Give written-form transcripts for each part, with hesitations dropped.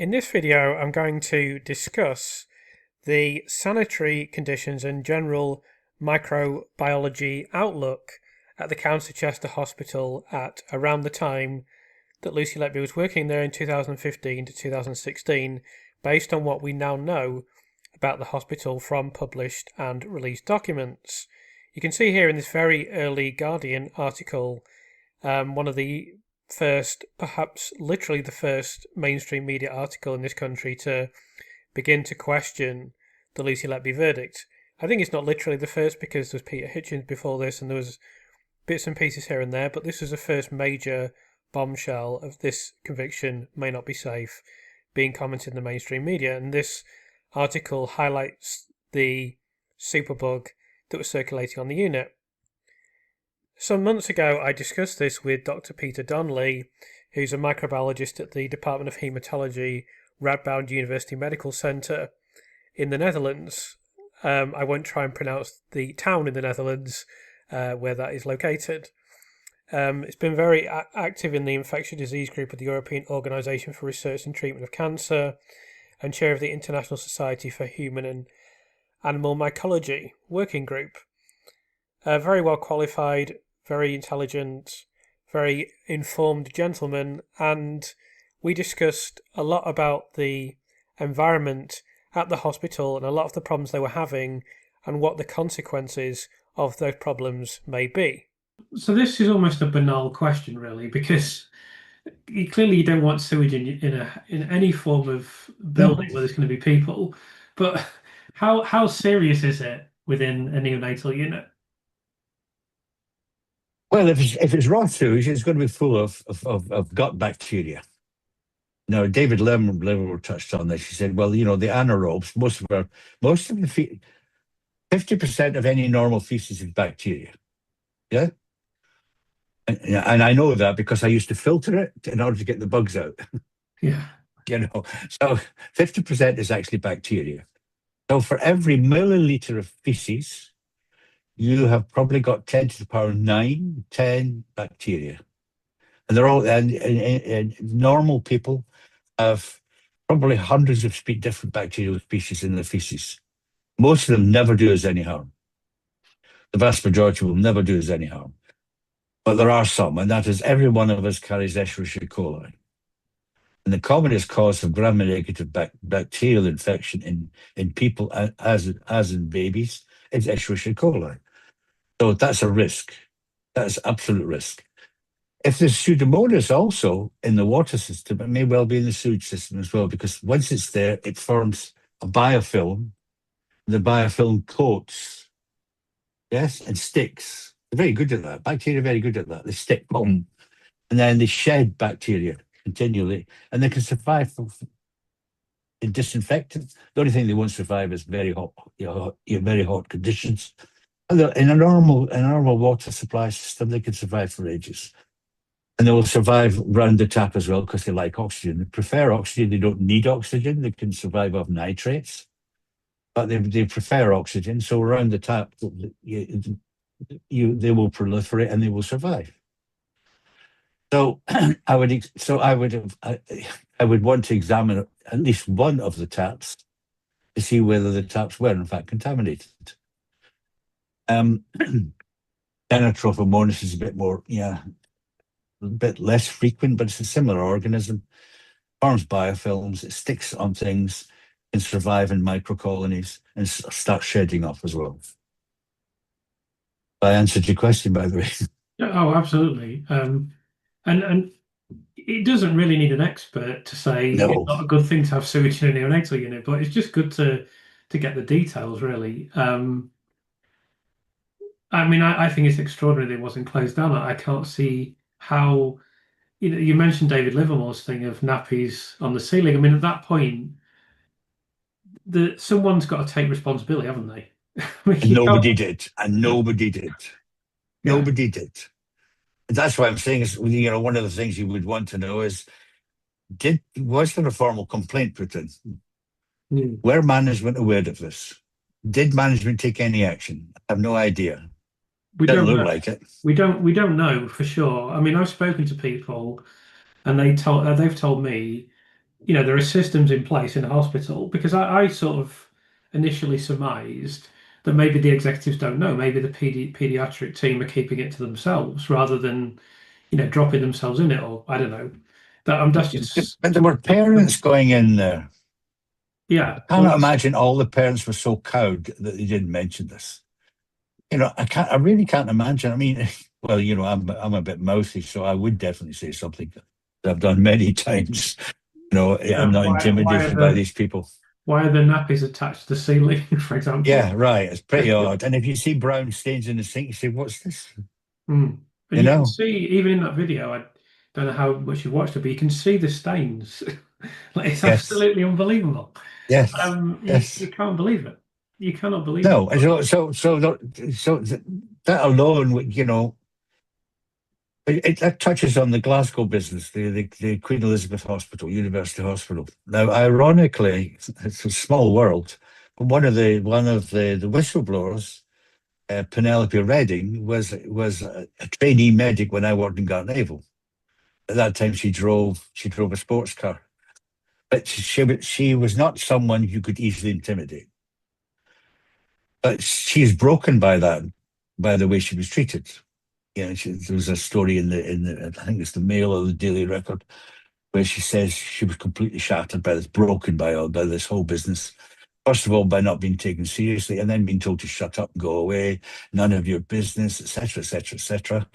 In this video, I'm going to discuss the sanitary conditions and general microbiology outlook at the County Chester Hospital at around the time that Lucy Letby was working there in 2015 to 2016, based on what we now know about the hospital from published and released documents. You can see here in this very early Guardian article, one of the first, perhaps literally the first mainstream media article in this country to begin to question the Lucy Letby verdict. I think it's not literally the first because there was Peter Hitchens before this and there was bits and pieces here and there, but this was the first major bombshell of this conviction may not be safe being commented in the mainstream media. And this article highlights the superbug that was circulating on the unit. Some months ago, I discussed this with Dr. Peter Donnelly, who's a microbiologist at the Department of Haematology, Radboud University Medical Centre in the Netherlands. I won't try and pronounce the town in the Netherlands where that is located. It's been very active in the infectious disease group of the European Organisation for Research and Treatment of Cancer, and chair of the International Society for Human and Animal Mycology working group. Very well qualified, very intelligent, very informed gentleman, and we discussed a lot about the environment at the hospital and a lot of the problems they were having and what the consequences of those problems may be. So this is almost a banal question, really, because clearly you don't want sewage in any form of building where there's going to be people. But how serious is it within a neonatal unit? Well, if it's raw sewage, it's going to be full of gut bacteria. Now, David Livermore touched on this. He said, well, the anaerobes, most of the 50% of any normal feces is bacteria. Yeah. And I know that because I used to filter it in order to get the bugs out. Yeah. So 50% is actually bacteria. So for every milliliter of feces, you have probably got 10 to the power 9, 10 bacteria. And they're all, and normal people have probably hundreds of different bacterial species in their feces. Most of them never do us any harm. The vast majority will never do us any harm. But there are some, and that is every one of us carries Escherichia coli. And the commonest cause of gram-negative bacterial infection in people, as in babies, is Escherichia coli. So that's a risk. That's absolute risk. If there's Pseudomonas also in the water system, it may well be in the sewage system as well, because once it's there, it forms a biofilm. The biofilm coats, yes, and sticks. They're very good at that. Bacteria are very good at that. They stick, boom, and then they shed bacteria continually, and they can survive in disinfectant. The only thing they won't survive is very hot, very hot conditions. In a normal water supply system, they can survive for ages. And they will survive round the tap as well because they like oxygen. They prefer oxygen. They don't need oxygen. They can survive off nitrates, but they prefer oxygen. So around the tap, they will proliferate and they will survive. So I would want to examine at least one of the taps to see whether the taps were in fact contaminated. Denatrophomonas is a bit more, a bit less frequent, but it's a similar organism. Forms biofilms, it sticks on things, can survive in microcolonies and start shedding off as well. I answered your question, by the way. Oh, absolutely. And it doesn't really need an expert to say No. It's not a good thing to have sewage in a neonatal unit, but it's just good to get the details, really. I think it's extraordinary that it wasn't closed down. I can't see how, you mentioned David Livermore's thing of nappies on the ceiling. I mean, at that point, someone's got to take responsibility, haven't they? And nobody did. Nobody did. And that's why I'm saying is, one of the things you would want to know is, was there a formal complaint put in? Were management aware of this? Did management take any action? I have no idea. We Doesn't don't look know. like it. We don't know for sure. I mean, I've spoken to people, and they've told me there are systems in place in a hospital, because I sort of initially surmised that maybe the executives don't know. Maybe the pediatric team are keeping it to themselves rather than, dropping themselves in it, or I don't know. That's just, But there were parents going in there. yeah. I Well, cannot imagine all the parents were so cowed that they didn't mention this. I really can't imagine. I mean, well, I'm a bit mouthy, so I would definitely say something that I've done many times. I'm not intimidated by these people. why are the nappies attached to the ceiling, for example? Yeah, right. It's pretty odd. And if you see brown stains in the sink, you say, "What's this?" And You you can know? see, even in that video, I don't know how much you've watched it, but you can see the stains. Like, it's Yes, absolutely unbelievable. yes, You yes. can't believe it. You cannot believe it. No, that alone, that touches on the Glasgow business, the Queen Elizabeth Hospital, University Hospital. Now, ironically, it's a small world, but one of the whistleblowers, Penelope Redding, was a trainee medic when I worked in Gartnavel. At that time, she drove a sports car, but she was not someone you could easily intimidate. But she's broken by that, by the way she was treated. There was a story in the I think it's the Mail or the Daily Record where she says she was completely shattered by this, broken by this whole business. First of all, by not being taken seriously, and then being told to shut up and go away, none of your business, etc., etc., etc.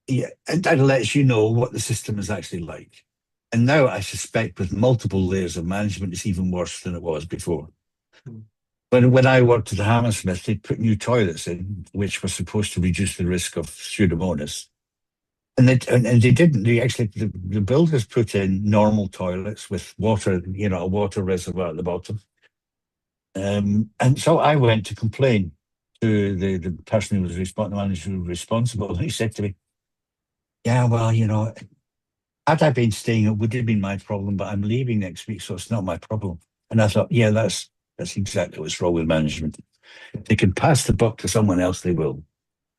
Yeah, and that lets you know what the system is actually like. And now I suspect with multiple layers of management, it's even worse than it was before. Hmm. When I worked at the Hammersmith, they put new toilets in, which were supposed to reduce the risk of Pseudomonas. And they didn't. The builders put in normal toilets with water, a water reservoir at the bottom. And so I went to complain to the person who was the manager who was responsible. And he said to me, "Yeah, well, had I been staying, it would have been my problem, but I'm leaving next week, so it's not my problem." And I thought, yeah, that's exactly what's wrong with management. If they can pass the buck to someone else, they will.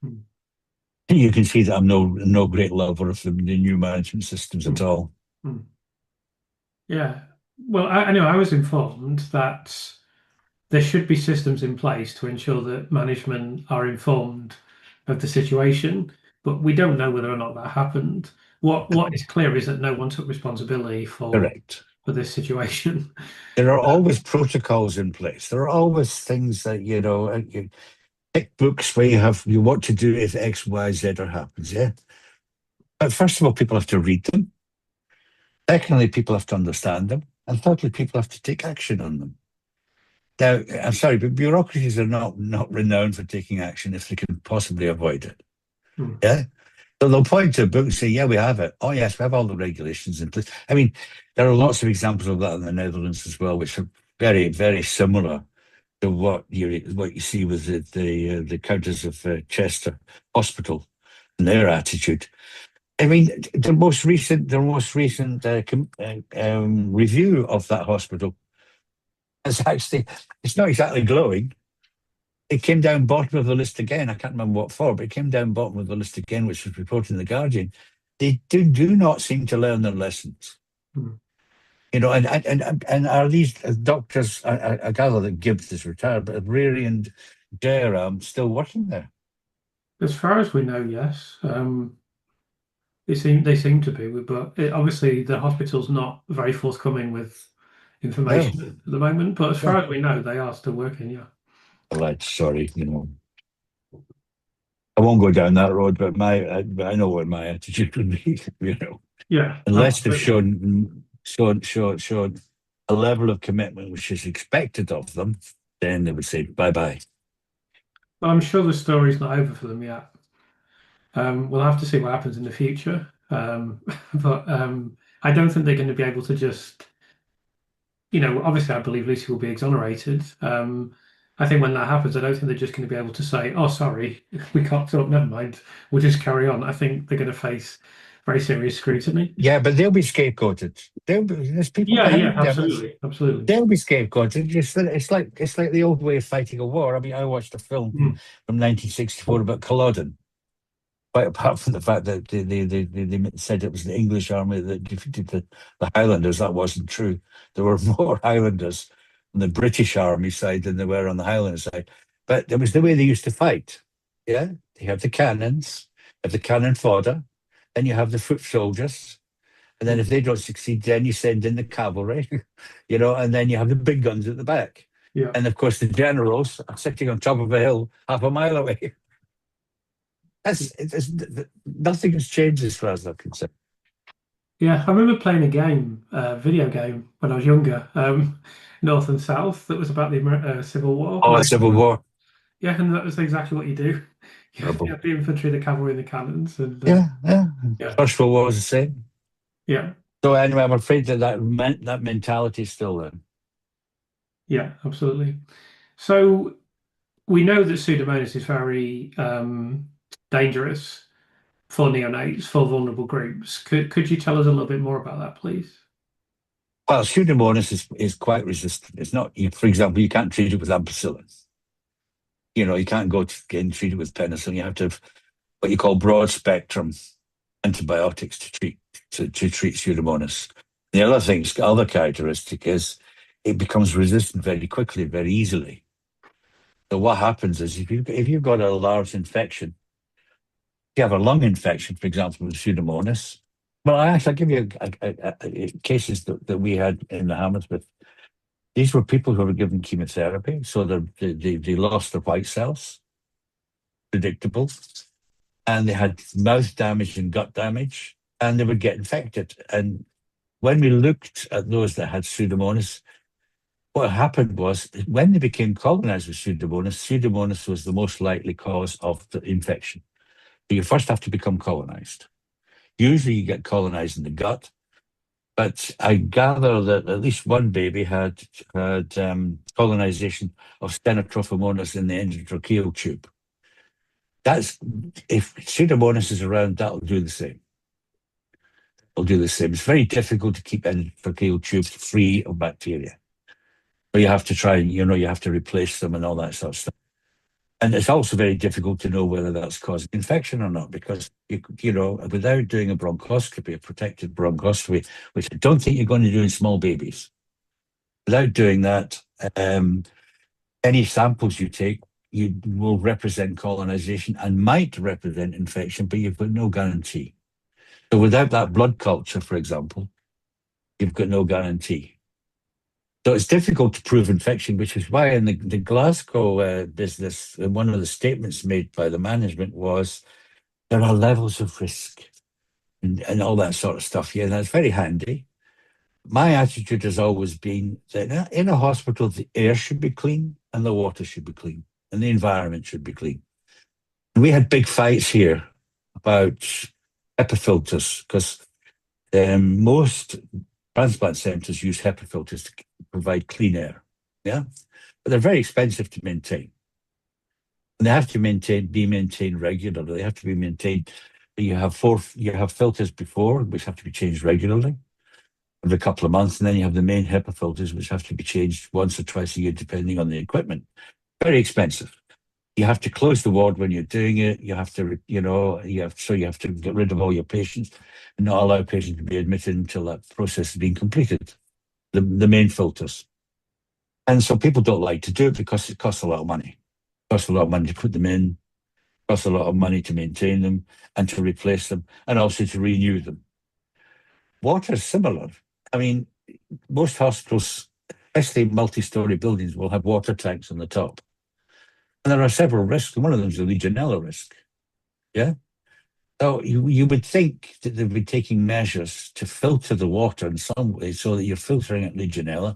Hmm. You can see that I'm no great lover of the new management systems at all. Hmm. Yeah. Well, I know I was informed that there should be systems in place to ensure that management are informed of the situation, but we don't know whether or not that happened. What is clear is that no one took responsibility for Correct. this situation. There are always protocols in place. There are always things that, pick books where you what to do if X, Y, Z or happens, yeah? But first of all, people have to read them. Secondly, people have to understand them. And thirdly, people have to take action on them. Now, I'm sorry, but bureaucracies are not renowned for taking action if they can possibly avoid it. Hmm. Yeah? So they'll point to a book and say, yeah, we have it. Oh, yes, we have all the regulations in place. I mean, there are lots of examples of that in the Netherlands as well, which are very, very similar to what you see with the Countess of Chester Hospital and their attitude. I mean, the most recent review of that hospital is actually, it's not exactly glowing. It came down bottom of the list again. I can't remember what for, but it came down bottom of the list again, which was reported in the Guardian. They do not seem to learn their lessons. Hmm. And are these doctors? I gather that Gibbs is retired, but Reary and Dare still working there. As far as we know, yes. They seem to be, but obviously the hospital's not very forthcoming with No, information at the moment. But as far no. as we know, they are still working. Yeah. Well, sorry, I won't go down that road, but I know what my attitude would be. Yeah. Unless they've Absolutely. shown a level of commitment which is expected of them, then they would say bye bye. Well, I'm sure the story's not over for them yet. We'll have to see what happens in the future. But I don't think they're going to be able to just, obviously I believe Lucy will be exonerated. I think when that happens, I don't think they're just going to be able to say, "Oh, sorry, we cocked up. Never mind. We'll just carry on." I think they're going to face very serious scrutiny. Yeah, but they'll be scapegoated. There's people Yeah, yeah, behind them. absolutely, absolutely. They'll be scapegoated. It's like the old way of fighting a war. I mean, I watched a film Mm. from 1964 about Culloden. quite apart from the fact that they said it was the English army that defeated the Highlanders. That wasn't true. There were more Highlanders on the British army side than there were on the Highland side. But it was the way they used to fight. Yeah, you have the cannons, you have the cannon fodder, then you have the foot soldiers. And then if they don't succeed, then you send in the cavalry, and then you have the big guns at the back. Yeah. And of course, the generals are sitting on top of a hill half a mile away. Nothing has changed as far as I'm concerned. Yeah, I remember playing a game, video game, when I was younger, North and South, that was about the Civil War. Oh, the Civil War. Yeah, and that was exactly what you do. You Terrible. have the infantry, the cavalry, and the cannons. And Yeah. Yeah. First World War was the same. Yeah, So anyway, I'm afraid that mentality is still there. yeah, absolutely. So we know that Pseudomonas is very dangerous for neonates, for vulnerable groups. Could you tell us a little bit more about that, please? Well, Pseudomonas is quite resistant. It's not, for example, you can't treat it with ampicillin. You can't go to getting treated with penicillin. You have to have what you call broad spectrum antibiotics to treat Pseudomonas. The other characteristic is it becomes resistant very quickly, very easily. So what happens is if you've got a large infection, if you have a lung infection, for example, with Pseudomonas, well, I'll give you cases that we had in the Hammersmith. These were people who were given chemotherapy, so they lost their white cells, predictable, and they had mouth damage and gut damage, and they would get infected. And when we looked at those that had Pseudomonas, what happened was when they became colonized with Pseudomonas was the most likely cause of the infection. So you first have to become colonized. Usually you get colonized in the gut, but I gather that at least one baby had colonization of Stenotrophomonas in the endotracheal tube. If Pseudomonas is around, that'll do the same. It'll do the same. It's very difficult to keep endotracheal tubes free of bacteria. But you have to try and, you have to replace them and all that sort of stuff. And it's also very difficult to know whether that's causing infection or not, because, without doing a bronchoscopy, a protected bronchoscopy, which I don't think you're going to do in small babies, without doing that, any samples you take, you will represent colonization and might represent infection, but you've got no guarantee. So without that blood culture, for example, you've got no guarantee. So it's difficult to prove infection, which is why in the Glasgow business, one of the statements made by the management was there are levels of risk and all that sort of stuff. Yeah, that's very handy. My attitude has always been that in a hospital, the air should be clean and the water should be clean and the environment should be clean. And we had big fights here about HEPA filters because most transplant centres use HEPA filters to provide clean air. Yeah, but they're very expensive to maintain, and they have to be maintained regularly. They have to be maintained. You have filters before, which have to be changed regularly, every couple of months, and then you have the main HEPA filters, which have to be changed once or twice a year, depending on the equipment. Very expensive. You have to close the ward when you're doing it. You have to, you have to get rid of all your patients and not allow patients to be admitted until that process has been completed. The main filters. And so people don't like to do it because it costs a lot of money. It costs a lot of money to put them in, it costs a lot of money to maintain them and to replace them and also to renew them. Water is similar. I mean, most hospitals, especially multi-story buildings, will have water tanks on the top. And there are several risks. One of them is the Legionella risk. Yeah. So you would think that they'd be taking measures to filter the water in some way so that you're filtering out Legionella,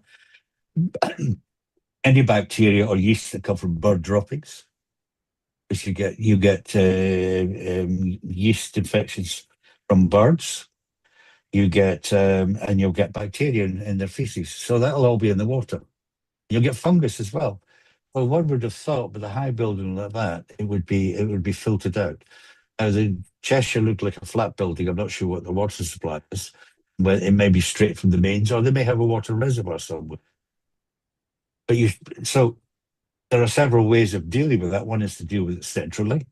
any bacteria or yeast that come from bird droppings, because you get yeast infections from birds. You get and you'll get bacteria in their feces. So that'll all be in the water. You'll get fungus as well. Well, one would have thought with a high building like that, it would be filtered out. Now, the Cheshire looked like a flat building. I'm not sure what the water supply is. But it may be straight from the mains, or they may have a water reservoir somewhere. So there are several ways of dealing with that. One is to deal with it centrally,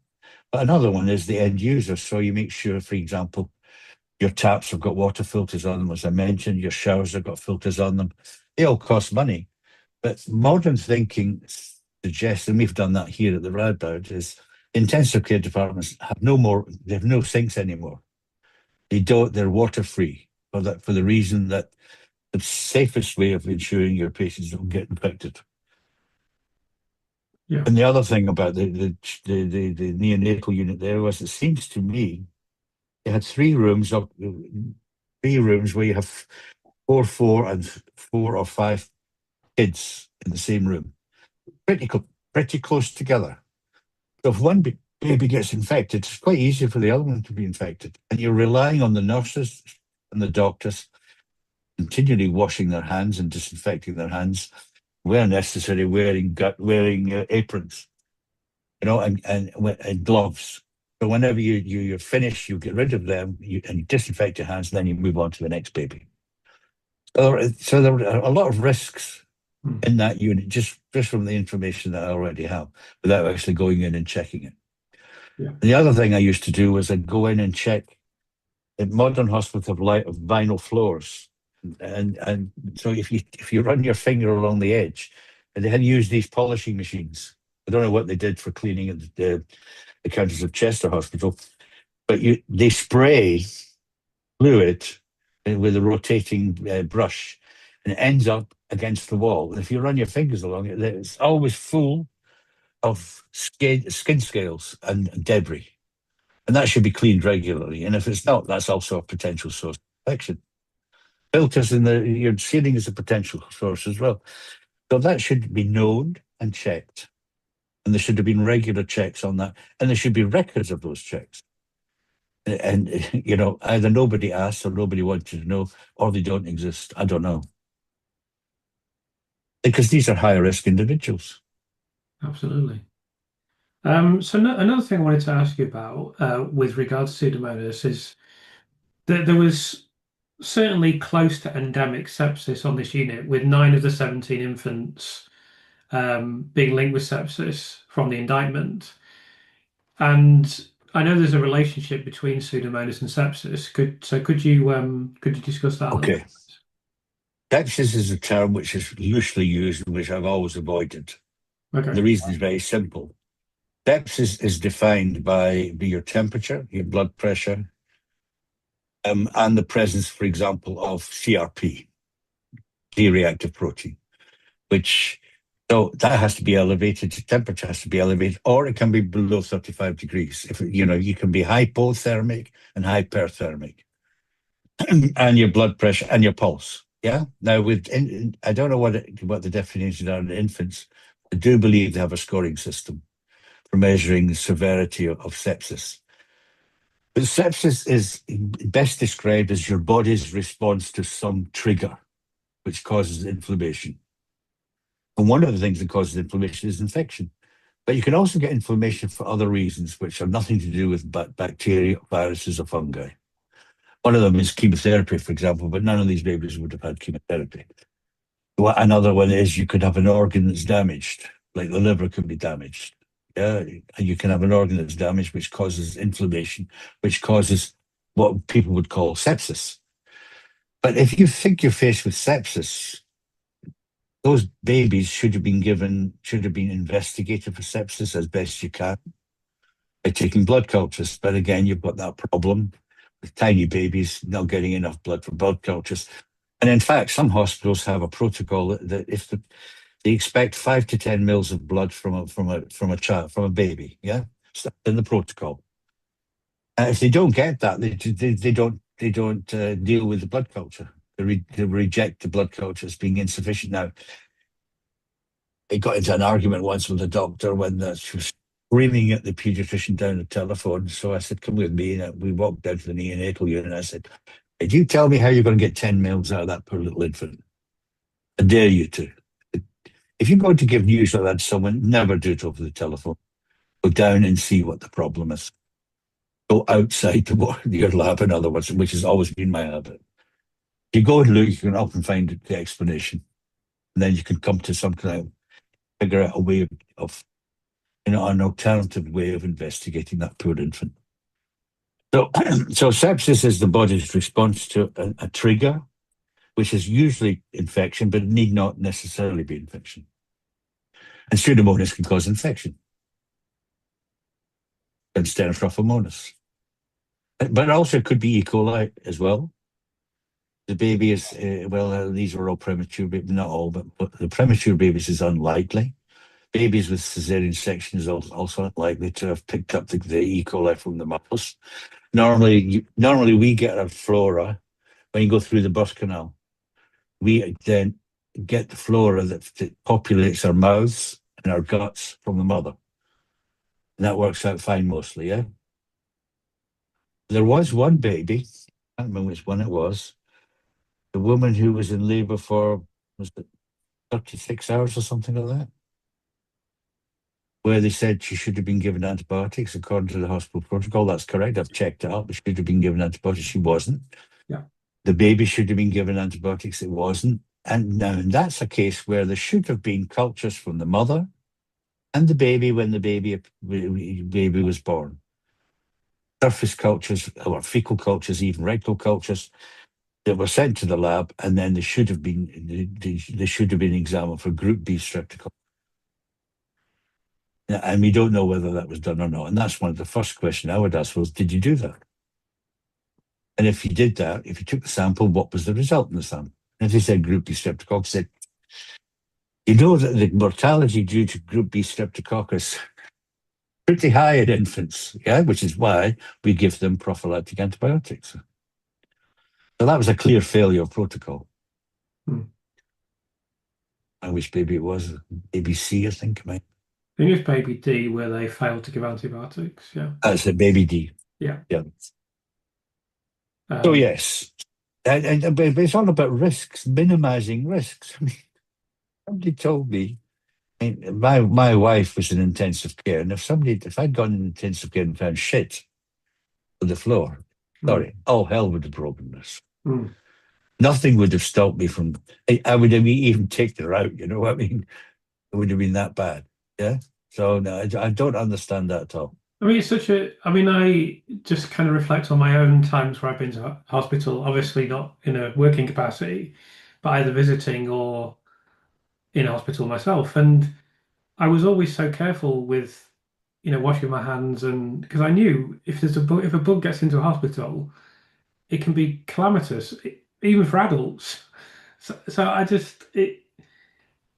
But another one is the end user. So you make sure, for example, your taps have got water filters on them, as I mentioned, your showers have got filters on them. They all cost money. But modern thinking suggests, and we've done that here at the Radboud, is intensive care departments have they have no sinks anymore. They're water free for the reason that the safest way of ensuring your patients don't get infected. Yeah. And the other thing about the neonatal unit there was, it seems to me, they had three rooms where you have four and 4 or 5 kids in the same room, pretty close together. So if one baby gets infected, it's quite easy for the other one to be infected, and you're relying on the nurses and the doctors continually washing their hands and disinfecting their hands, where necessary, wearing aprons, and gloves. So whenever you're finished, you get rid of them, and you disinfect your hands, and then you move on to the next baby. So there are a lot of risks in that unit, just from the information that I already have, without actually going in and checking it. Yeah. The other thing I used to do was I'd go in and check. In modern hospitals have vinyl floors, and so if you run your finger along the edge, and they had used these polishing machines. I don't know what they did for cleaning at the Countess of Chester Hospital, but they spray fluid with a rotating brush, and it ends up against the wall. And if you run your fingers along it, it's always full of skin scales and debris. And that should be cleaned regularly. And if it's not, that's also a potential source of infection. Filters in your ceiling is a potential source as well. So that should be known and checked. And there should have been regular checks on that. And there should be records of those checks. And, either nobody asked or nobody wanted to know, or they don't exist. I don't know. Because these are higher risk individuals. Absolutely. So another thing I wanted to ask you about with regards to Pseudomonas is that there was certainly close to endemic sepsis on this unit, with 9 of the 17 infants being linked with sepsis from the indictment. And I know there's a relationship between Pseudomonas and sepsis. Could you discuss that a little Okay. bit? Sepsis is a term which is loosely used, which I've always avoided. Okay. The reason is very simple. Sepsis is defined by your temperature, your blood pressure, and the presence, for example, of CRP, C-reactive protein, so that has to be elevated, the temperature has to be elevated, or it can be below 35 degrees. If you can be hypothermic and hyperthermic, and your blood pressure and your pulse. Yeah. Now, I don't know what the definitions are in infants. I do believe they have a scoring system for measuring the severity of sepsis. But sepsis is best described as your body's response to some trigger which causes inflammation. And one of the things that causes inflammation is infection. But you can also get inflammation for other reasons, which have nothing to do with bacteria, viruses, or fungi. One of them is chemotherapy, for example, but none of these babies would have had chemotherapy. Another one is you could have an organ that's damaged, like the liver could be damaged. Yeah, and you can have an organ that's damaged, which causes inflammation, which causes what people would call sepsis. But if you think you're faced with sepsis, those babies should have been investigated for sepsis as best you can by taking blood cultures. But again, you've got that problem with tiny babies not getting enough blood for blood cultures. And in fact, some hospitals have a protocol that if they expect 5 to 10 mils of blood from a child, from a baby, yeah, so in the protocol. If they don't get that, they don't deal with the blood culture. They reject the blood culture as being insufficient. Now, I got into an argument once with a doctor when she was screaming at the pediatrician down the telephone. So I said, "Come with me." And we walked down to the neonatal unit. And I said, "Did you tell me how you're going to get 10 mils out of that poor little infant? I dare you to. If you're going to give news like that to someone, never do it over the telephone. Go down and see what the problem is. Go outside your lab, in other words, which has always been my habit. You go and look, you can often find the explanation. And then you can come to some kind of figure out a way of an alternative way of investigating that poor infant. So, so sepsis is the body's response to a trigger, which is usually infection, but it need not necessarily be infection. And Pseudomonas can cause infection, and Stenotrophomonas. But also it could be E. coli as well. The baby is, these were all premature babies, not all, but the premature babies is unlikely. Babies with cesarean section is also unlikely to have picked up the E. coli from the mothers. Normally we get our flora when you go through the birth canal. We then get the flora that populates our mouths and our guts from the mother. And that works out fine mostly, yeah? There was one baby, I can't remember which one it was, the woman who was in labour for, was it 36 hours or something like that? Where they said she should have been given antibiotics according to the hospital protocol. That's correct. I've checked it up. She should have been given antibiotics. She wasn't. Yeah. The baby should have been given antibiotics. It wasn't. And now that's a case where there should have been cultures from the mother and the baby when the baby was born. Surface cultures, or fecal cultures, even rectal cultures, that were sent to the lab, and then they should have been examined for group B streptococcus. And we don't know whether that was done or not. And that's one of the first questions I would ask was, did you do that? And if you did that, if you took the sample, what was the result in the sample? And if they said group B streptococcus, said, you know that the mortality due to group B streptococcus pretty high in infants, yeah, which is why we give them prophylactic antibiotics. So that was a clear failure of protocol. I wish baby it was baby C, I think, mate. I think it's baby D where they failed to give antibiotics. Yeah. That's a baby D. Yeah. Yeah. So yes, but it's all about risks, minimizing risks. I mean, somebody told me, my wife was in intensive care, and if I'd gone in intensive care and found shit on the floor, sorry, all hell would have broken loose. Nothing would have stopped me from. I would have even taken her out. You know what I mean? It would have been that bad. Yeah. So no, I don't understand that at all. I mean, I just kind of reflect on my own times where I've been to hospital, obviously not in a working capacity, but either visiting or in hospital myself. And I was always so careful with, washing my hands, and because I knew if a bug gets into a hospital, it can be calamitous, even for adults. So I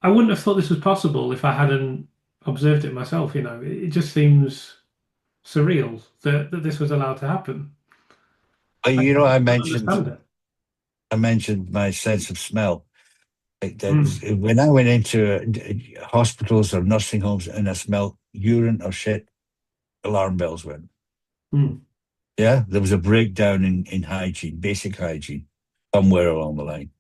wouldn't have thought this was possible if I hadn't observed it myself. It just seems surreal that this was allowed to happen. I mentioned my sense of smell. When I went into hospitals or nursing homes and I smelled urine or shit, alarm bells went. Yeah, there was a breakdown in hygiene, basic hygiene, somewhere along the line.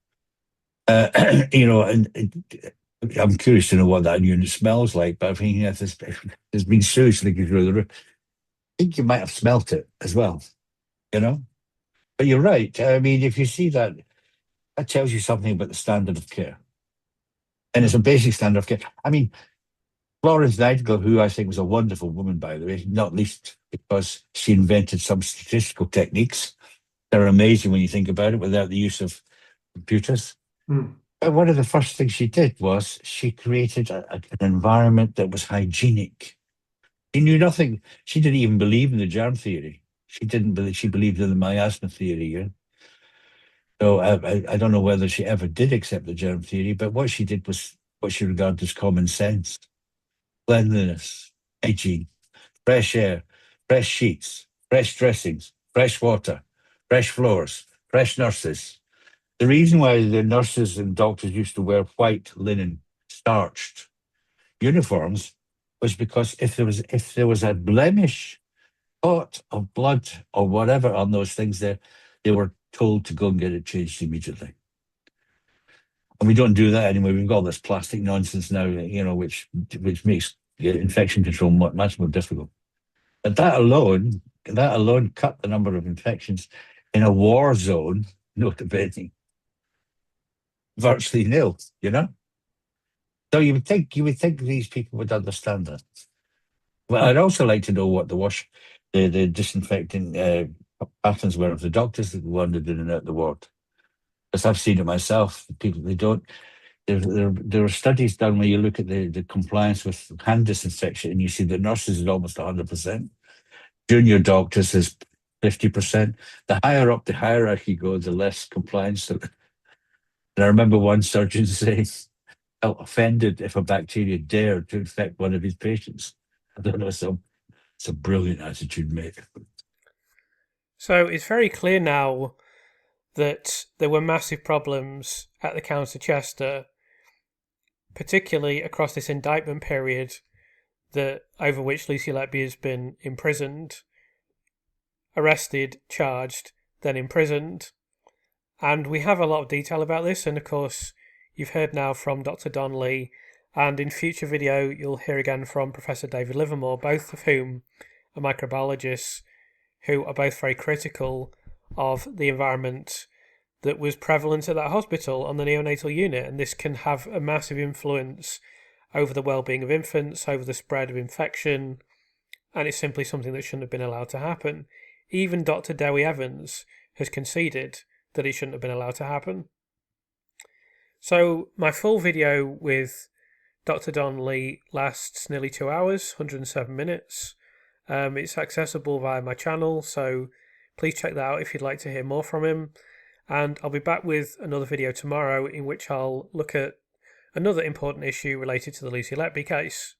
I'm curious to know what that unit smells like, but I think if there's been sewage leakage through the roof, I think you might have smelt it as well, But you're right. I mean, if you see that, that tells you something about the standard of care. And it's a basic standard of care. I mean, Florence Nightingale, who I think was a wonderful woman, by the way, not least because she invented some statistical techniques that are amazing when you think about it without the use of computers. But one of the first things she did was she created an environment that was hygienic. She knew nothing. She didn't even believe in the germ theory. She believed in the miasma theory. Yeah? So I don't know whether she ever did accept the germ theory, but what she did was what she regarded as common sense. Cleanliness, hygiene, fresh air, fresh sheets, fresh dressings, fresh water, fresh floors, fresh nurses. The reason why the nurses and doctors used to wear white linen starched uniforms was because if there was a blemish, spot of blood or whatever on those things there, they were told to go and get it changed immediately. And we don't do that anymore. We've got all this plastic nonsense now, which makes infection control much more difficult. But that alone cut the number of infections in a war zone, notably, virtually nil. So you would think these people would understand that. Well, I'd also like to know what the disinfecting patterns were of the doctors that wandered in and out the ward. Because I've seen it myself. People, they don't. There are studies done where you look at the compliance with hand disinfection, and you see that nurses is almost 100%. Junior doctors is 50%. The higher up the hierarchy go, the less compliance. And I remember one surgeon saying, felt offended if a bacteria dared to infect one of his patients. I don't know, it's a brilliant attitude, mate. So it's very clear now that there were massive problems at the County Chester, particularly across this indictment period over which Lucy Letby has been imprisoned, arrested, charged, then imprisoned. And we have a lot of detail about this, and of course you've heard now from Dr. Donnelly, and in future video you'll hear again from Professor David Livermore, both of whom are microbiologists who are both very critical of the environment that was prevalent at that hospital on the neonatal unit, and this can have a massive influence over the well-being of infants, over the spread of infection, and it's simply something that shouldn't have been allowed to happen. Even Dr. Dewi Evans has conceded that it shouldn't have been allowed to happen. So my full video with Dr. Donnelly lasts nearly 2 hours, 107 minutes. It's accessible via my channel, so please check that out if you'd like to hear more from him. And I'll be back with another video tomorrow in which I'll look at another important issue related to the Lucy Letby case.